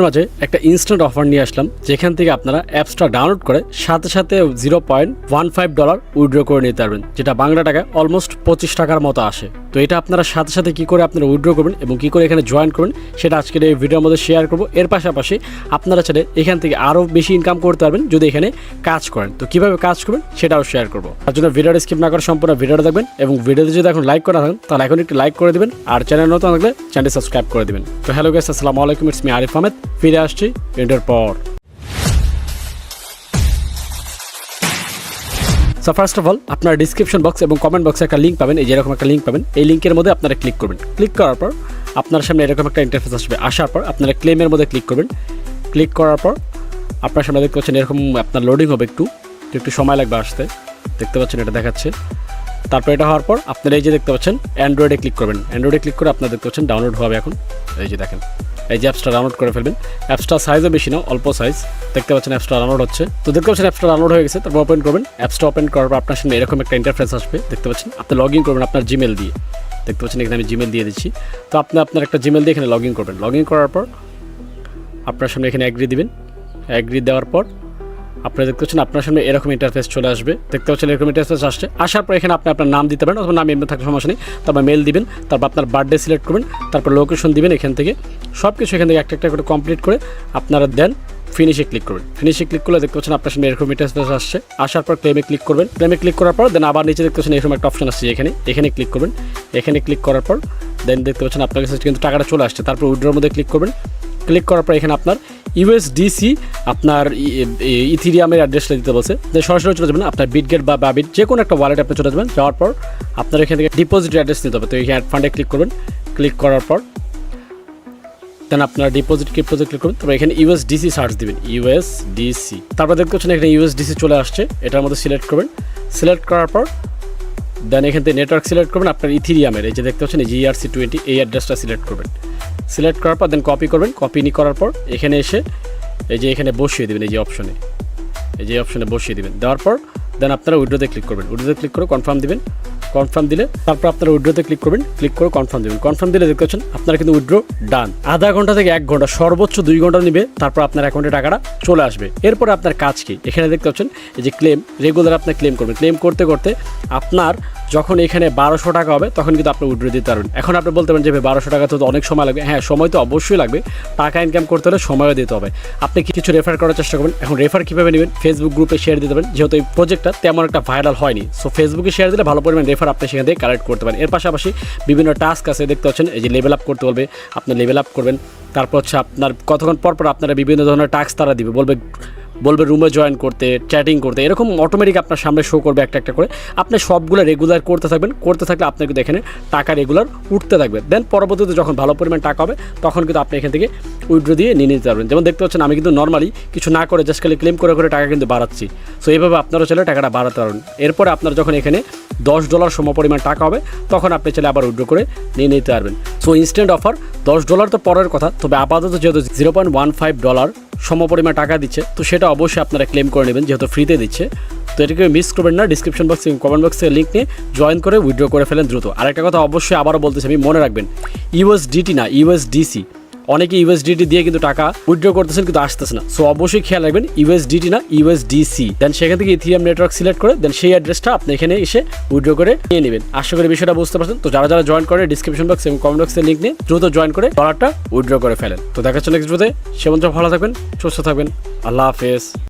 মাঝে একটা instant offer নিয়ে আসলাম, যেখান থেকে আপনারা অ্যাপসটা ডাউনলোড করে সাথে সাথে $0.15 উইথড্র করে নিতে পারবেন, যেটা বাংলা টাকায় অলমোস্ট 25 টাকার মতো আসে। তো এটা আপনারা সাথে সাথে কী করে আপনারা উইথড্র করবেন এবং কী করে এখানে জয়েন করবেন সেটা আজকের এই ভিডিওর মধ্যে শেয়ার করব। এর পাশাপাশি আপনারা চাইলে এখান থেকে আরও বেশি ইনকাম করতে পারবেন যদি এখানে কাজ করেন। তো কীভাবে কাজ করবেন সেটাও শেয়ার করবো। তার জন্য ভিডিওটা স্কিপ না করে সম্পূর্ণ ভিডিওটা দেখবেন এবং ভিডিওতে যদি এখন লাইক করা থাকেন তাহলে এখন একটু লাইক করে দেবেন, আর চ্যানেল নতুন থাকলে চ্যানেলটি সাবস্ক্রাইব করে দেবেন। তো হ্যালো গাইস, আসসালামু আলাইকুম, ইটস মি আরিফ আহমেদ। ফিরে আসছি এটার পর। সো ফার্স্ট অফ অল আপনার ডিসক্রিপশন বক্স এবং কমেন্ট বক্সে একটা লিঙ্ক পাবেন, এই যেরকম একটা লিঙ্ক পাবেন। এই লিঙ্কের মধ্যে আপনারা ক্লিক করবেন। ক্লিক করার পর আপনার সামনে এরকম একটা ইন্টারফেস আসবে। আসার পর আপনারা ক্লেমের মধ্যে ক্লিক করবেন। ক্লিক করার পর আপনার সামনে দেখতে পাচ্ছেন এরকম আপনার লোডিং হবে, একটু সময় লাগবে আসতে। দেখতে পাচ্ছেন এটা দেখাচ্ছে। তারপর এটা হওয়ার পর আপনারা এই যে দেখতে পাচ্ছেন অ্যান্ড্রয়েডে ক্লিক করবেন। অ্যান্ড্রয়েডে ক্লিক করে আপনারা দেখতে পাচ্ছেন ডাউনলোড হবে এখন। এই যে দেখেন, এই যে অ্যাপসটা ডাউনলোড করে ফেলবেন। অ্যাপসটা সাইজও বেশি না, অল্প সাইজ। দেখতে পাচ্ছেন অ্যাপসটা ডাউনলোড হচ্ছে। তো দেখতে পাচ্ছেন অ্যাপসটা ডাউনলোড হয়ে গেছে। তারপর ওপেন করবেন। অ্যাপসটা ওপেন করার পর আপনার সামনে এরকম একটা ইন্টারফেস আসবে। দেখতে পাচ্ছেন আপনি লগ ইন করবেন আপনার জিমেল দিয়ে। দেখতে পাচ্ছেন এখানে আমি জিমেল দিয়ে দিচ্ছি। তো আপনি আপনার একটা জিমেল দিয়ে এখানে লগ ইন করবেন। লগ ইন করার পর আপনার সামনে এখানে অ্যাগ্রি দিবেন। অ্যাগ্রি দেওয়ার পর আপনারা দেখতে পাচ্ছেন আপনার সামনে এরকম ইন্টারফেস চলে আসবে। দেখতে পাচ্ছেন এরকম ইন্টারফেস আসছে। আসার পর এখানে আপনি আপনার নাম দিতে পারেন অথবা নাম এমনি থাকার সমস্যা নেই। তারপর মেল দিবেন, তারপর আপনার বার্থডে সিলেক্ট করবেন, তারপর লোকেশন দিবেন। এখান থেকে সব কিছু এখান থেকে একটা একটা করে কমপ্লিট করে আপনারা দেন ফিনিশে ক্লিক করবেন। ফিনিশে ক্লিক করলে দেখতে পাচ্ছেন আপনার সামনে এরকম ইন্টারফেস আসছে। আসার পর ক্লেমে ক্লিক করবেন। ক্লেমে ক্লিক করার পর দেন আবার নিচে দেখতে পাচ্ছেন এরকম একটা অপশন আসছে, এখানে ক্লিক করবেন। এখানে ক্লিক করার পর দেন দেখতে পাচ্ছেন আপনার কাছে কিন্তু টাকাটা চলে আসছে। তারপর উইথড্রর মধ্যে ক্লিক করবেন। ক্লিক করার পর এখানে আপনার ইউএসডিসি আপনার ইথিরিয়ামের অ্যাড্রেসটা দিতে বলছে। সরাসরি চলে যাবেন আপনার বিটগেট বা বাবিট যে কোনো একটা ওয়ালেট আপনি চলে যাবেন। যাওয়ার পর আপনার এখান থেকে ডিপোজিট অ্যাড্রেস নিতে হবে। তো এখানে অ্যাড ফান্ডে ক্লিক করবেন। ক্লিক করার পর দেন আপনার ডিপোজিট ক্রিপ্টোতে ক্লিক করবেন। তারপর এখানে ইউএসডিসি সার্চ দিবেন, ইউএসডিসি। তারপর দেখতে পাচ্ছেন এখানে ইউএসডিসি চলে আসছে। এটার মধ্যে সিলেক্ট করবেন। সিলেক্ট করার পর দেন এখান থেকে নেটওয়ার্ক সিলেক্ট করবেন। আপনার ইথিরিয়ামের এই যে দেখতে পাচ্ছেন এই ERC20 এই অ্যাড্রেসটা সিলেক্ট করবেন। সিলেক্ট করার পর দেন কপি করবেন। কপি করার পর এখানে এসে এই যে এখানে বসিয়ে দেবেন, এই যে অপশনে বসিয়ে দেবেন। দেওয়ার পর দেন আপনারা উইথড্রোতে ক্লিক করবেন। উইথড্রোতে ক্লিক করে কনফার্ম দিবেন। কনফার্ম দিলে তারপর আপনারা উইথড্রোতে ক্লিক করবেন। ক্লিক করে কনফার্ম দেবেন। কনফার্ম দিলে দেখতে পাচ্ছেন আপনারা কিন্তু উইথড্রো ডান। আধা ঘন্টা থেকে 1 ঘন্টা, সর্বোচ্চ 2 ঘন্টা নেবে, তারপর আপনার অ্যাকাউন্টে টাকাটা চলে আসবে। এরপর আপনার কাজ কি, এখানে দেখতে পাচ্ছেন এই যে ক্লেম, রেগুলার আপনি ক্লেম করবেন। ক্লেম করতে করতে আপনার যখন এখানে 1200 টাকা হবে তখন কিন্তু আপনি উইথড্রো দিতে পারবেন। এখন আপনি বলতে পারেন যে 1200 টাকা তো অনেক সময় লাগবে। হ্যাঁ, সময় তো অবশ্যই লাগবে। টাকা ইনকাম করতে হলে সময়ও দিতে হবে। আপনি কিছু রেফার করার চেষ্টা করবেন। এখন রেফার কীভাবে নেবেন, ফেসবুক গ্রুপে শেয়ার দিতে পারেন, যেহেতু এই প্রজেক্টটা তেমন একটা ভাইরাল হয়নি। সো ফেসবুকে শেয়ার দিলে ভালো পরিমাণ রেফার আপনি সেখান থেকে কালেক্ট করতে পারেন। এর পাশাপাশি বিভিন্ন টাস্ক আছে, দেখতে পাচ্ছেন এই যে লেভেল আপ করতে বলবে, আপনি লেভেল আপ করবেন। তারপর হচ্ছে আপনার কতক্ষণ পর আপনারা বিভিন্ন ধরনের টাস্ক তারা দিবে, বলবে রুমে জয়েন করতে, চ্যাটিং করতে, এরকম অটোমেটিক আপনার সামনে শো করবে একটা একটা করে। আপনি সবগুলো রেগুলার করতে থাকবেন। করতে থাকলে আপনার কিন্তু এখানে টাকা রেগুলার উঠতে থাকবে। দেন পরবর্তীতে যখন ভালো পরিমাণ টাকা হবে তখন কিন্তু আপনি এখান থেকে উইথড্র দিয়ে নিয়ে নিতে পারবেন। যেমন দেখতে পাচ্ছেন আমি কিন্তু নর্মালি কিছু না করে জাস্ট খালি ক্লেম করে টাকা কিন্তু বাড়াচ্ছি। সো এইভাবে আপনারা চাইলে টাকাটা বাড়াতে পারবেন। এরপরে আপনার যখন এখানে $10 সমপরিমাণ টাকা হবে তখন আপনি চাইলে আবার উইথড্র করে নিয়ে নিতে পারবেন। সো ইনস্ট্যান্ট অফার $10 তো পরের কথা, তবে আপাতত যেহেতু $0.15 সমপরিমাণ টাকা দিচ্ছে, তো সেটা অবশ্যই আপনারা ক্লেম করে নেবেন, যেহেতু ফ্রিতে দিচ্ছে। তো এটাকে মিস করবেন না। ডিসক্রিপশন বক্স এবং কমেন্ট বক্সে লিঙ্ক নিয়ে জয়েন করে উইথড্র করে ফেলেন দ্রুত। আরেকটা কথা অবশ্যই আবারও বলতেছি আমি, মনে রাখবেন ইউএসডিটি না, ইউএসডিসি। অনেকে ইউএসডিটি দিয়ে কিন্তু টাকা উইথড্র করতেছেন কিন্তু আসতেছে না। সো অবশ্যই খেয়াল রাখবেন ইউএসডিটি না, ইউএসডিসি। দেন সেখান থেকে ইথিরিয়াম নেটওয়ার্ক সিলেক্ট করে দেন সেই অ্যাড্রেসটা আপনি এখানে এসে উইথড্র করে নিয়ে নেবেন। আশা করি বিষয়টা বুঝতে পারছেন। তো যারা জয়েন করে ডিসক্রিপশন বক্স এবং কমেন্ট বক্সের লিঙ্ক নিয়ে দ্রুত জয়েন করে ডলারটা উইথড্র করে ফেলেন। তো দেখা হচ্ছে নেক্সট ভিডিওতে। সে মন্ত্র ভালো থাকবেন, সুস্থ থাকবেন। আল্লাহ হাফেজ।